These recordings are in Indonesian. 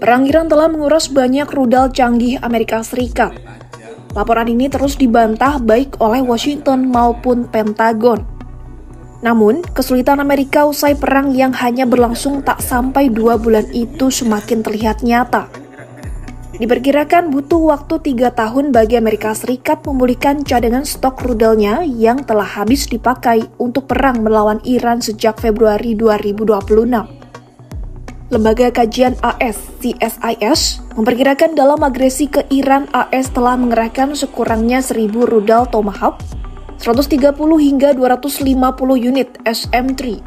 Perang Iran telah menguras banyak rudal canggih Amerika Serikat. Laporan ini terus dibantah baik oleh Washington maupun Pentagon. Namun, kesulitan Amerika usai perang yang hanya berlangsung tak sampai 2 bulan itu semakin terlihat nyata. Diperkirakan butuh waktu 3 tahun bagi Amerika Serikat memulihkan cadangan stok rudalnya yang telah habis dipakai untuk perang melawan Iran sejak Februari 2026. Lembaga kajian AS, CSIS, memperkirakan dalam agresi ke Iran, AS telah mengerahkan sekurangnya 1.000 rudal Tomahawk, 130 hingga 250 unit SM-3,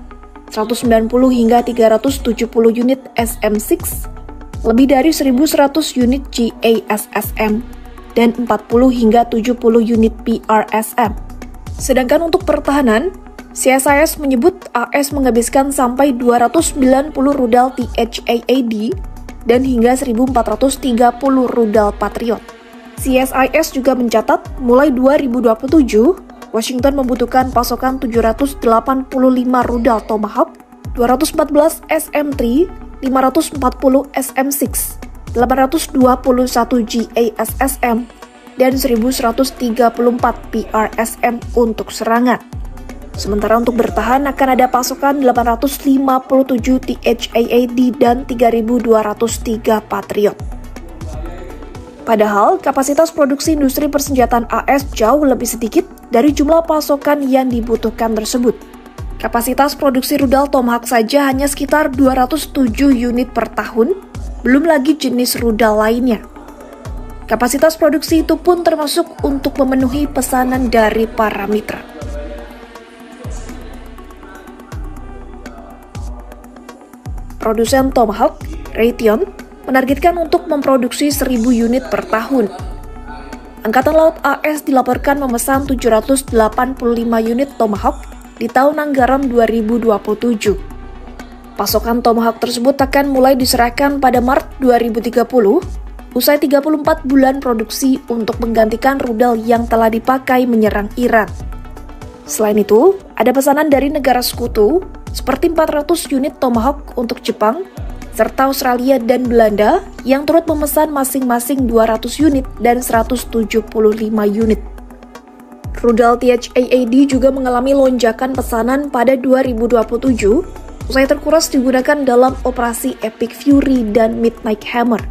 190 hingga 370 unit SM-6, lebih dari 1.100 unit JASSM, dan 40 hingga 70 unit PRSM. Sedangkan untuk pertahanan, CSIS menyebut AS menghabiskan sampai 290 rudal THAAD dan hingga 1.430 rudal Patriot. CSIS juga mencatat, mulai 2027, Washington membutuhkan pasokan 785 rudal Tomahawk, 214 SM-3, 540 SM-6, 821 JASSM, dan 1.134 PRSM untuk serangan. Sementara untuk bertahan akan ada pasokan 857 THAAD dan 3.203 Patriot. Padahal, kapasitas produksi industri persenjataan AS jauh lebih sedikit dari jumlah pasokan yang dibutuhkan tersebut. Kapasitas produksi rudal Tomahawk saja hanya sekitar 207 unit per tahun, belum lagi jenis rudal lainnya. Kapasitas produksi itu pun termasuk untuk memenuhi pesanan dari para mitra. Produsen Tomahawk, Raytheon, menargetkan untuk memproduksi 1.000 unit per tahun. Angkatan Laut AS dilaporkan memesan 785 unit Tomahawk di tahun anggaran 2027. Pasokan Tomahawk tersebut akan mulai diserahkan pada Maret 2030, usai 34 bulan produksi untuk menggantikan rudal yang telah dipakai menyerang Iran. Selain itu, ada pesanan dari negara sekutu, seperti 400 unit Tomahawk untuk Jepang, serta Australia dan Belanda yang turut memesan masing-masing 200 unit dan 175 unit. Rudal THAAD juga mengalami lonjakan pesanan pada 2027, usai terkuras digunakan dalam operasi Epic Fury dan Midnight Hammer.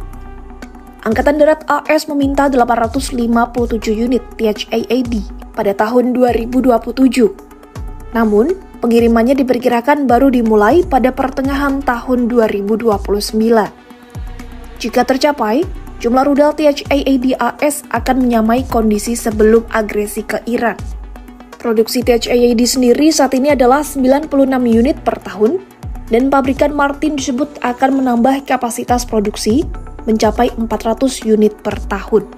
Angkatan Darat AS meminta 857 unit THAAD pada tahun 2027. Namun, pengirimannya diperkirakan baru dimulai pada pertengahan tahun 2029. Jika tercapai, jumlah rudal THAAD AS akan menyamai kondisi sebelum agresi ke Iran. Produksi THAAD sendiri saat ini adalah 96 unit per tahun, dan pabrikan Martin disebut akan menambah kapasitas produksi mencapai 400 unit per tahun.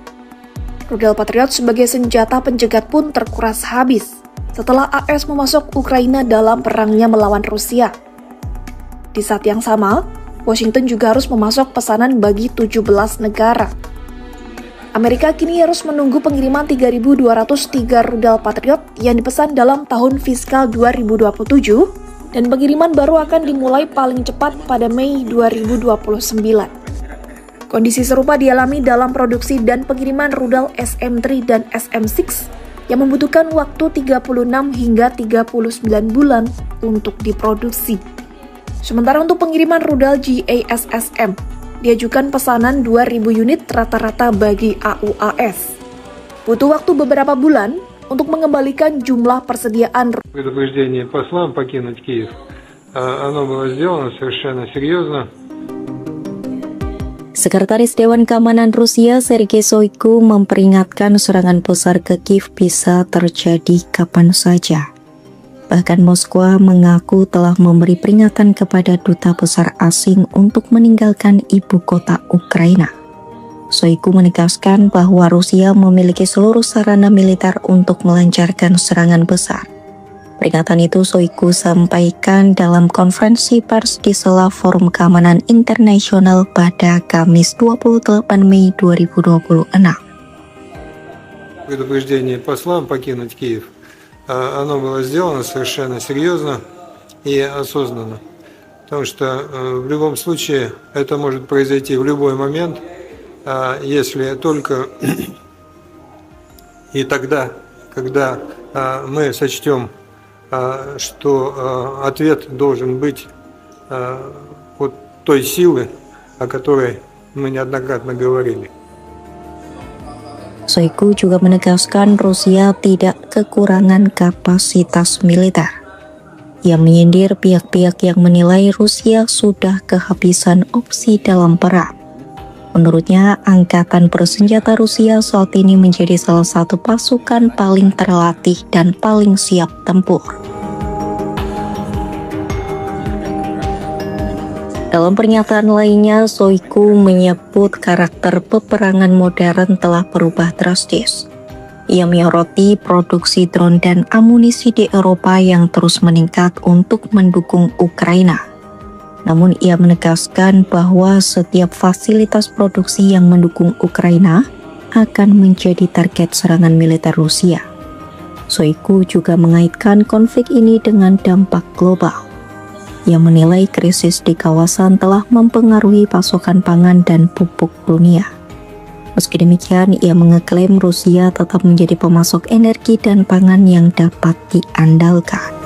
Rudal Patriot sebagai senjata pencegat pun terkuras habis setelah AS memasok Ukraina dalam perangnya melawan Rusia. Di saat yang sama, Washington juga harus memasok pesanan bagi 17 negara. Amerika kini harus menunggu pengiriman 3.203 rudal Patriot yang dipesan dalam tahun fiskal 2027, dan pengiriman baru akan dimulai paling cepat pada Mei 2029. Kondisi serupa dialami dalam produksi dan pengiriman rudal SM-3 dan SM-6 yang membutuhkan waktu 36 hingga 39 bulan untuk diproduksi. Sementara untuk pengiriman rudal JASSM, diajukan pesanan 2.000 unit rata-rata bagi AUAS. Butuh waktu beberapa bulan untuk mengembalikan jumlah persediaan. Предупреждение послам покинуть Киев. Оно было сделано совершенно серьезно. Sekretaris Dewan Keamanan Rusia Sergei Shoigu memperingatkan serangan besar ke Kiev bisa terjadi kapan saja. Bahkan Moskwa mengaku telah memberi peringatan kepada duta besar asing untuk meninggalkan ibu kota Ukraina. Shoigu menegaskan bahwa Rusia memiliki seluruh sarana militer untuk melancarkan serangan besar. Peringatan itu Shoigu sampaikan dalam konferensi pers di sela Forum Keamanan Internasional pada Kamis 28 Mei 2026. Предупреждение послам покинуть Киев. Оно было сделано совершенно серьезно и осознанно. потому что в любом случае это может произойти в любой момент, если только и тогда, когда мы сочтем, что ответ должен быть от той силы, о которой мы неоднократно говорили. Shoigu juga menegaskan Rusia tidak kekurangan kapasitas militer. Ia menyindir pihak-pihak yang menilai Rusia sudah kehabisan opsi dalam perang. Menurutnya, angkatan bersenjata Rusia saat ini menjadi salah satu pasukan paling terlatih dan paling siap tempur. Dalam pernyataan lainnya, Shoigu menyebut karakter peperangan modern telah berubah drastis. Ia menyoroti produksi drone dan amunisi di Eropa yang terus meningkat untuk mendukung Ukraina. Namun ia menegaskan bahwa setiap fasilitas produksi yang mendukung Ukraina akan menjadi target serangan militer Rusia. Shoigu juga mengaitkan konflik ini dengan dampak global. Ia menilai krisis di kawasan telah mempengaruhi pasokan pangan dan pupuk dunia. Meski demikian, ia mengeklaim Rusia tetap menjadi pemasok energi dan pangan yang dapat diandalkan.